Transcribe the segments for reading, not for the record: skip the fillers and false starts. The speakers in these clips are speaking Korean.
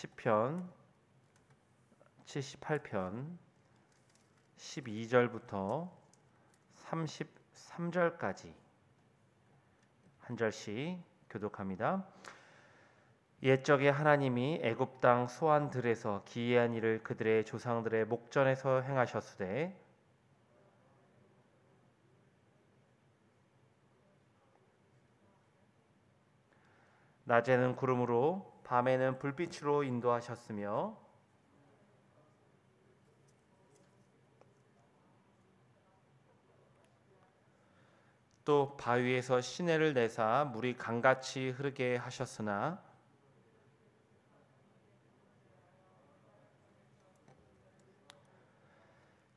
시편 78편 12절부터 33절까지 한 절씩 교독합니다. 옛적에 하나님이 애굽 땅 소안들에서 기이한 일을 그들의 조상들의 목전에서 행하셨으되 낮에는 구름으로 밤에는 불빛으로 인도하셨으며 또 바위에서 시내를 내사 물이 강같이 흐르게 하셨으나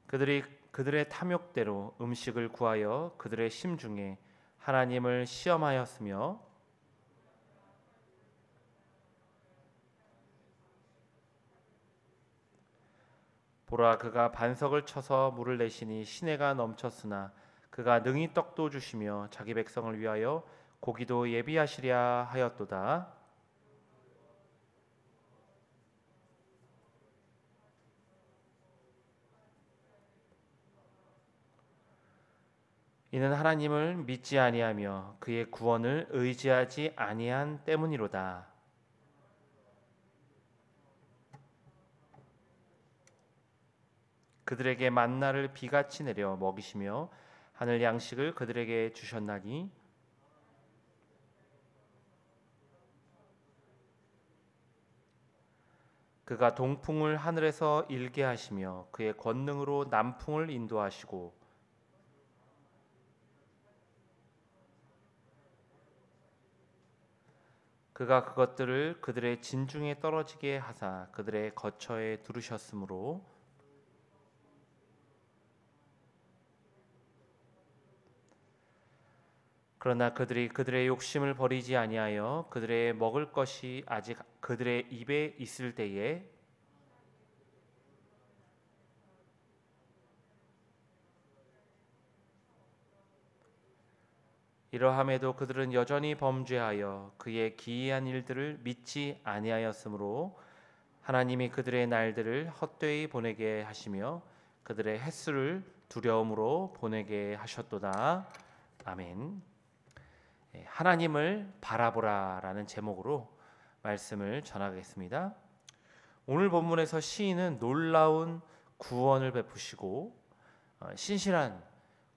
그들이 그들의 탐욕대로 음식을 구하여 그들의 심중에 하나님을 시험하였으며 보라, 그가 반석을 쳐서 물을 내시니 시내가 넘쳤으나 그가 능히 떡도 주시며 자기 백성을 위하여 고기도 예비하시랴 하였도다. 이는 하나님을 믿지 아니하며 그의 구원을 의지하지 아니한 때문이로다. 그들에게 만나를 비같이 내려 먹이시며 하늘 양식을 그들에게 주셨나니 그가 동풍을 하늘에서 일게 하시며 그의 권능으로 남풍을 인도하시고 그가 그것들을 그들의 진중에 떨어지게 하사 그들의 거처에 두르셨으므로 그러나 그들이 그들의 욕심을 버리지 아니하여 그들의 먹을 것이 아직 그들의 입에 있을 때에 이러함에도 그들은 여전히 범죄하여 그의 기이한 일들을 믿지 아니하였으므로 하나님이 그들의 날들을 헛되이 보내게 하시며 그들의 햇수를 두려움으로 보내게 하셨도다. 아멘. 하나님을 바라보라라는 제목으로 말씀을 전하겠습니다. 오늘 본문에서 시인은 놀라운 구원을 베푸시고 신실한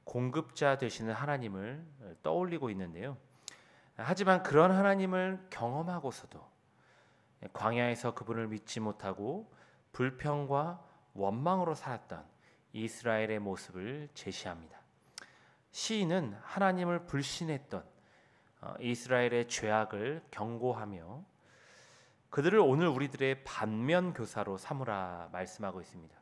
공급자 되시는 하나님을 떠올리고 있는데요. 하지만 그런 하나님을 경험하고서도 광야에서 그분을 믿지 못하고 불평과 원망으로 살았던 이스라엘의 모습을 제시합니다. 시인은 하나님을 불신했던 이스라엘의 죄악을 경고하며 그들을 오늘 우리들의 반면 교사로 삼으라 말씀하고 있습니다.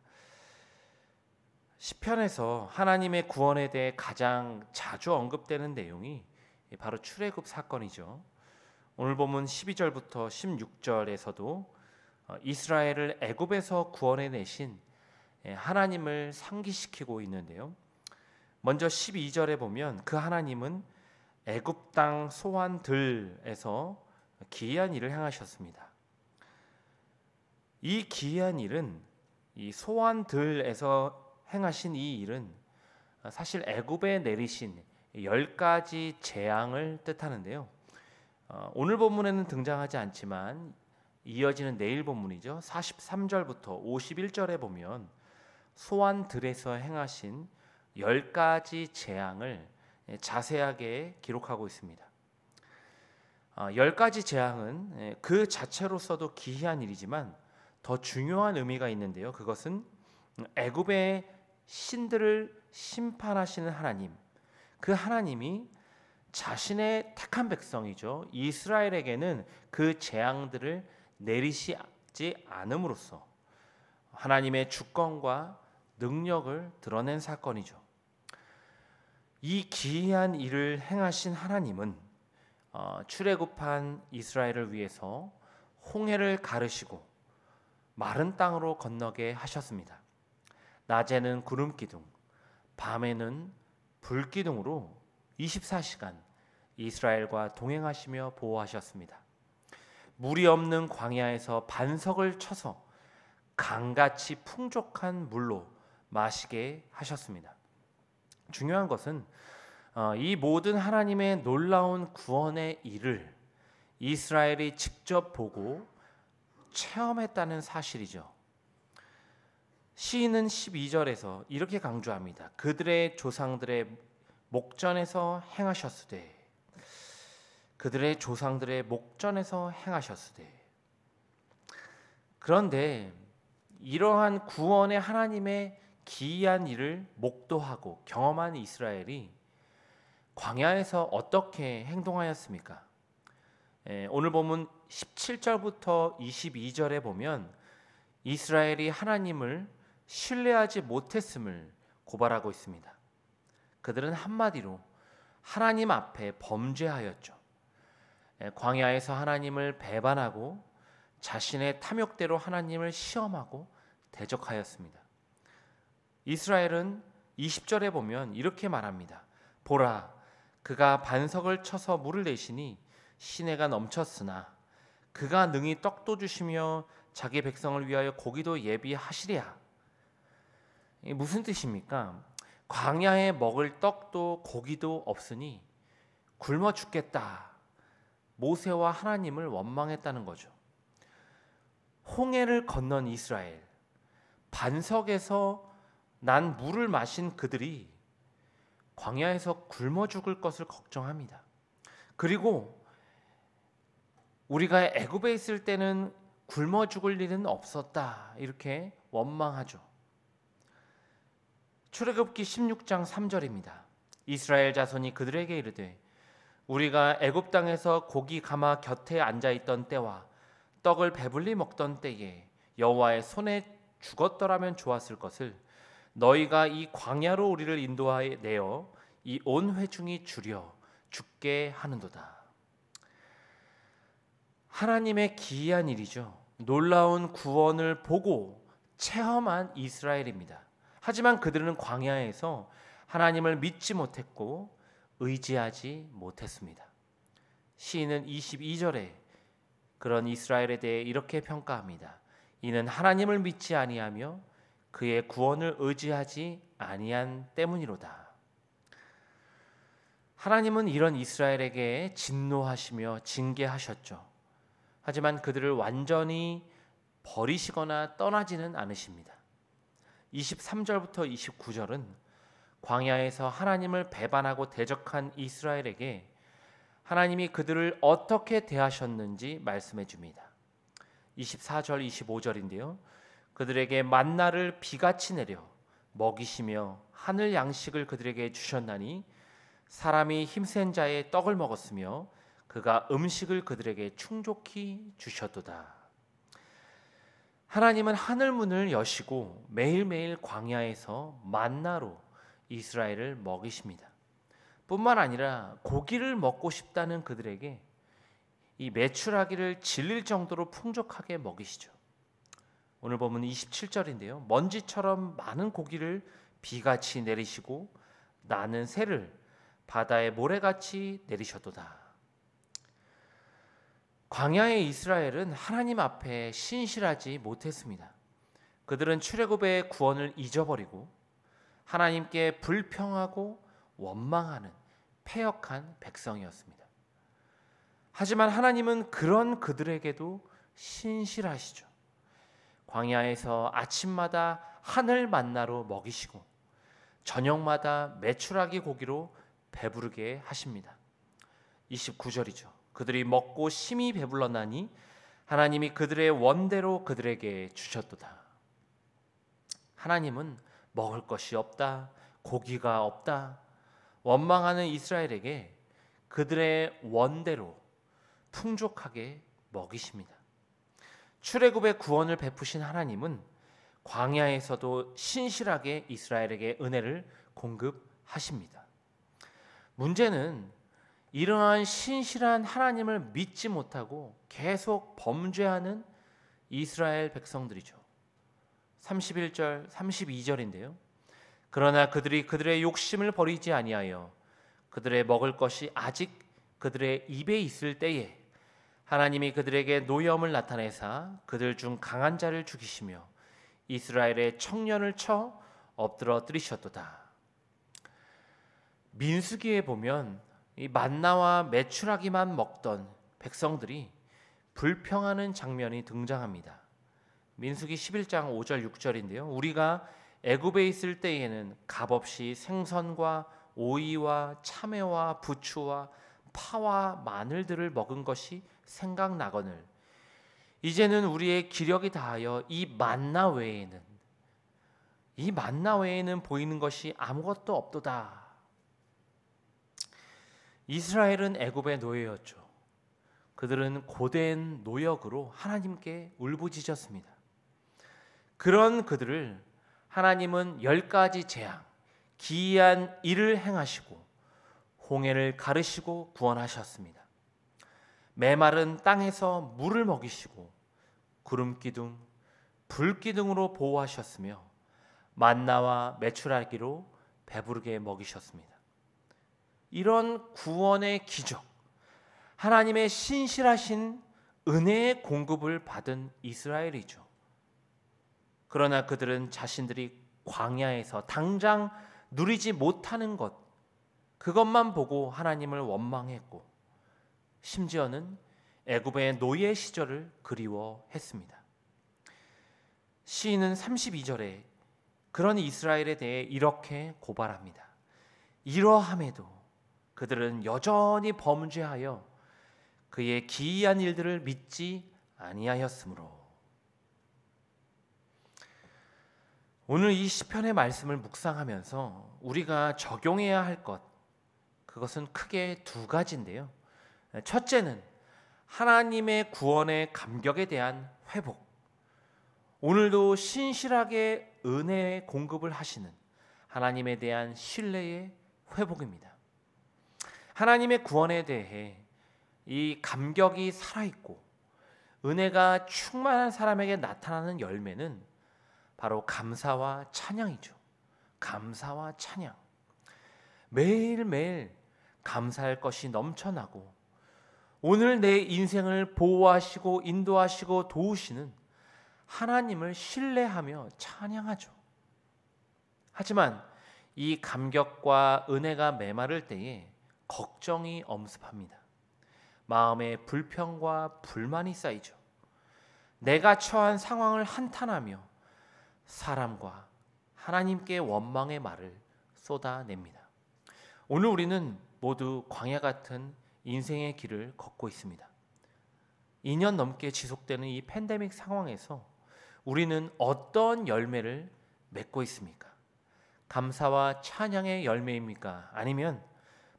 시편에서 하나님의 구원에 대해 가장 자주 언급되는 내용이 바로 출애굽 사건이죠. 오늘 본문 12절부터 16절에서도 이스라엘을 애굽에서 구원해 내신 하나님을 상기시키고 있는데요. 먼저 12절에 보면 그 하나님은 애굽 땅 소안들에서 기이한 일을 행하셨습니다. 이 기이한 일은 이 소안들에서 행하신 이 일은 사실 애굽에 내리신 10가지 재앙을 뜻하는데요. 오늘 본문에는 등장하지 않지만 이어지는 내일 본문이죠. 43절부터 51절에 보면 소안들에서 행하신 10가지 재앙을 자세하게 기록하고 있습니다. 10가지 재앙은 그 자체로서도 기이한 일이지만 더 중요한 의미가 있는데요. 그것은 애굽의 신들을 심판하시는 하나님, 그 하나님이 자신의 택한 백성이죠. 이스라엘에게는 그 재앙들을 내리시지 않음으로써 하나님의 주권과 능력을 드러낸 사건이죠. 이 기이한 일을 행하신 하나님은 출애굽한 이스라엘을 위해서 홍해를 가르시고 마른 땅으로 건너게 하셨습니다. 낮에는 구름 기둥, 밤에는 불 기둥으로 24시간 이스라엘과 동행하시며 보호하셨습니다. 물이 없는 광야에서 반석을 쳐서 강같이 풍족한 물로 마시게 하셨습니다. 중요한 것은 이 모든 하나님의 놀라운 구원의 일을 이스라엘이 직접 보고 체험했다는 사실이죠. 시인은 12절에서 이렇게 강조합니다. 그들의 조상들의 목전에서 행하셨으되, 그들의 조상들의 목전에서 행하셨으되. 그런데 이러한 구원의 하나님의 기이한 일을 목도하고 경험한 이스라엘이 광야에서 어떻게 행동하였습니까? 오늘 본문 17절부터 22절에 보면 이스라엘이 하나님을 신뢰하지 못했음을 고발하고 있습니다. 그들은 한마디로 하나님 앞에 범죄하였죠. 광야에서 하나님을 배반하고 자신의 탐욕대로 하나님을 시험하고 대적하였습니다. 이스라엘은 20절에 보면 이렇게 말합니다. 보라, 그가 반석을 쳐서 물을 내시니 시내가 넘쳤으나 그가 능히 떡도 주시며 자기 백성을 위하여 고기도 예비하시랴. 이게 무슨 뜻입니까? 광야에 먹을 떡도 고기도 없으니 굶어 죽겠다. 모세와 하나님을 원망했다는 거죠. 홍해를 건넌 이스라엘, 반석에서 난 물을 마신 그들이 광야에서 굶어 죽을 것을 걱정합니다. 그리고 우리가 애굽에 있을 때는 굶어 죽을 일은 없었다, 이렇게 원망하죠. 출애굽기 16장 3절입니다. 이스라엘 자손이 그들에게 이르되 우리가 애굽 땅에서 고기 가마 곁에 앉아 있던 때와 떡을 배불리 먹던 때에 여호와의 손에 죽었더라면 좋았을 것을 너희가 이 광야로 우리를 인도하여 내어 이 온 회중이 주려 죽게 하는도다. 하나님의 기이한 일이죠. 놀라운 구원을 보고 체험한 이스라엘입니다. 하지만 그들은 광야에서 하나님을 믿지 못했고 의지하지 못했습니다. 시인은 22절에 그런 이스라엘에 대해 이렇게 평가합니다. 이는 하나님을 믿지 아니하며 그의 구원을 의지하지 아니한 때문이로다. 하나님은 이런 이스라엘에게 진노하시며 징계하셨죠. 하지만 그들을 완전히 버리시거나 떠나지는 않으십니다. 23절부터 29절은 광야에서 하나님을 배반하고 대적한 이스라엘에게 하나님이 그들을 어떻게 대하셨는지 말씀해 줍니다. 24절 25절인데요. 그들에게 만나를 비같이 내려 먹이시며 하늘 양식을 그들에게 주셨나니 사람이 힘센 자의 떡을 먹었으며 그가 음식을 그들에게 충족히 주셨도다. 하나님은 하늘 문을 여시고 매일매일 광야에서 만나로 이스라엘을 먹이십니다. 뿐만 아니라 고기를 먹고 싶다는 그들에게 이 메추라기를 질릴 정도로 풍족하게 먹이시죠. 오늘 보면 27절인데요. 먼지처럼 많은 고기를 비같이 내리시고 나는 새를 바다의 모래같이 내리셨도다. 광야의 이스라엘은 하나님 앞에 신실하지 못했습니다. 그들은 출애굽의 구원을 잊어버리고 하나님께 불평하고 원망하는 패역한 백성이었습니다. 하지만 하나님은 그런 그들에게도 신실하시죠. 광야에서 아침마다 하늘 만나로 먹이시고 저녁마다 메추라기 고기로 배부르게 하십니다. 29절이죠. 그들이 먹고 심히 배불렀나니 하나님이 그들의 원대로 그들에게 주셨도다. 하나님은 먹을 것이 없다, 고기가 없다, 원망하는 이스라엘에게 그들의 원대로 풍족하게 먹이십니다. 출애굽의 구원을 베푸신 하나님은 광야에서도 신실하게 이스라엘에게 은혜를 공급하십니다. 문제는 이러한 신실한 하나님을 믿지 못하고 계속 범죄하는 이스라엘 백성들이죠. 31절, 32절인데요. 그러나 그들이 그들의 욕심을 버리지 아니하여 그들의 먹을 것이 아직 그들의 입에 있을 때에 하나님이 그들에게 노여움을 나타내사 그들 중 강한 자를 죽이시며 이스라엘의 청년을 쳐 엎드러뜨리셨도다. 민수기에 보면 이 만나와 메추라기만 먹던 백성들이 불평하는 장면이 등장합니다. 민수기 11장 5절 6절인데요. 우리가 애굽에 있을 때에는 값없이 생선과 오이와 참외와 부추와 파와 마늘들을 먹은 것이 생각나거늘 이제는 우리의 기력이 다하여 이 만나 외에는 보이는 것이 아무것도 없도다. 이스라엘은 애굽의 노예였죠. 그들은 고된 노역으로 하나님께 울부짖었습니다. 그런 그들을 하나님은 10가지 재앙, 기이한 일을 행하시고 홍해를 가르시고 구원하셨습니다. 메마른 땅에서 물을 먹이시고 구름기둥, 불기둥으로 보호하셨으며 만나와 메추라기로 배부르게 먹이셨습니다. 이런 구원의 기적, 하나님의 신실하신 은혜의 공급을 받은 이스라엘이죠. 그러나 그들은 자신들이 광야에서 당장 누리지 못하는 것, 그것만 보고 하나님을 원망했고 심지어는 애굽의 노예 시절을 그리워했습니다. 시인은 32절에 그런 이스라엘에 대해 이렇게 고발합니다. 이러함에도 그들은 여전히 범죄하여 그의 기이한 일들을 믿지 아니하였으므로. 오늘 이 시편의 말씀을 묵상하면서 우리가 적용해야 할 것, 그것은 크게 두 가지인데요. 첫째는 하나님의 구원의 감격에 대한 회복. 오늘도 신실하게 은혜의 공급을 하시는 하나님에 대한 신뢰의 회복입니다. 하나님의 구원에 대해 이 감격이 살아있고 은혜가 충만한 사람에게 나타나는 열매는 바로 감사와 찬양이죠. 감사와 찬양. 매일매일 감사할 것이 넘쳐나고 오늘 내 인생을 보호하시고 인도하시고 도우시는 하나님을 신뢰하며 찬양하죠. 하지만 이 감격과 은혜가 메마를 때에 걱정이 엄습합니다. 마음에 불평과 불만이 쌓이죠. 내가 처한 상황을 한탄하며 사람과 하나님께 원망의 말을 쏟아냅니다. 오늘 우리는 모두 광야 같은 인생의 길을 걷고 있습니다. 2년 넘게 지속되는 이 팬데믹 상황에서 우리는 어떤 열매를 맺고 있습니까? 감사와 찬양의 열매입니까? 아니면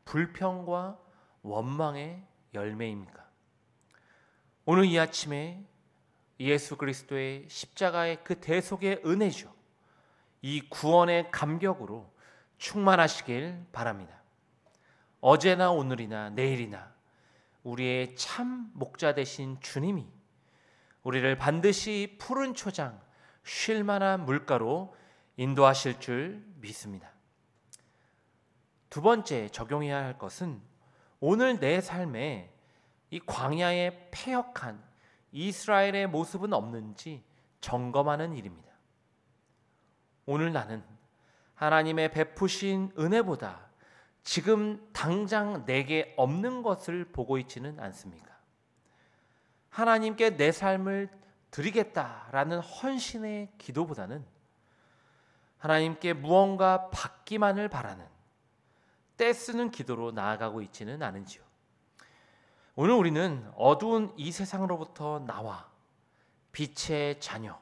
불평과 원망의 열매입니까? 오늘 이 아침에 예수 그리스도의 십자가의 그 대속의 은혜죠. 이 구원의 감격으로 충만하시길 바랍니다. 어제나 오늘이나 내일이나 우리의 참 목자 되신 주님이 우리를 반드시 푸른 초장, 쉴 만한 물가로 인도하실 줄 믿습니다. 두 번째 적용해야 할 것은 오늘 내 삶에 이 광야의 패역한 이스라엘의 모습은 없는지 점검하는 일입니다. 오늘 나는 하나님의 베푸신 은혜보다 지금 당장 내게 없는 것을 보고 있지는 않습니까? 하나님께 내 삶을 드리겠다라는 헌신의 기도보다는 하나님께 무언가 받기만을 바라는 떼쓰는 기도로 나아가고 있지는 않은지요. 오늘 우리는 어두운 이 세상으로부터 나와 빛의 자녀,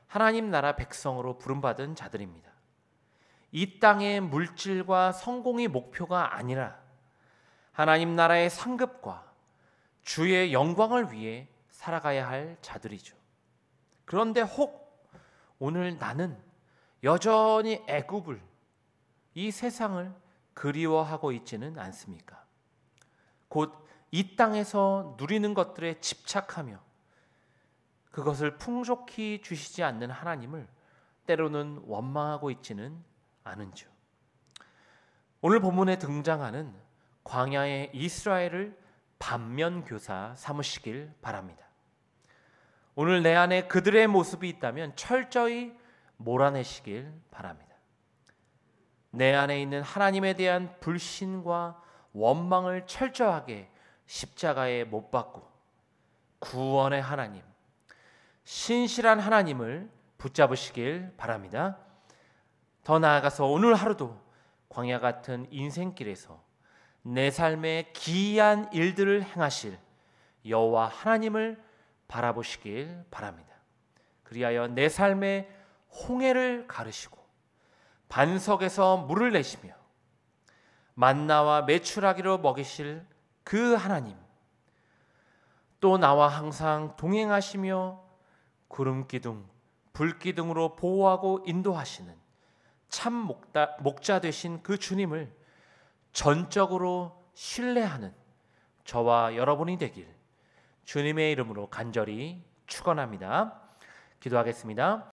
하나님 나라 백성으로 부름받은 자들입니다. 이 땅의 물질과 성공이 목표가 아니라 하나님 나라의 상급과 주의 영광을 위해 살아가야 할 자들이죠. 그런데 혹 오늘 나는 여전히 애굽을, 이 세상을 그리워하고 있지는 않습니까? 곧 이 땅에서 누리는 것들에 집착하며 그것을 풍족히 주시지 않는 하나님을 때로는 원망하고 있지는 않은지요. 오늘 본문에 등장하는 광야의 이스라엘을 반면교사 삼으시길 바랍니다. 오늘 내 안에 그들의 모습이 있다면 철저히 몰아내시길 바랍니다. 내 안에 있는 하나님에 대한 불신과 원망을 철저하게 십자가에 못 박고 구원의 하나님, 신실한 하나님을 붙잡으시길 바랍니다. 더 나아가서 오늘 하루도 광야 같은 인생길에서 내 삶에 기이한 일들을 행하실 여호와 하나님을 바라보시길 바랍니다. 그리하여 내 삶에 홍해를 가르시고 반석에서 물을 내시며 만나와 메추라기로 먹이실 그 하나님, 또 나와 항상 동행하시며 구름기둥, 불기둥으로 보호하고 인도하시는 참 목자 되신 그 주님을 전적으로 신뢰하는 저와 여러분이 되길 주님의 이름으로 간절히 축원합니다. 기도하겠습니다.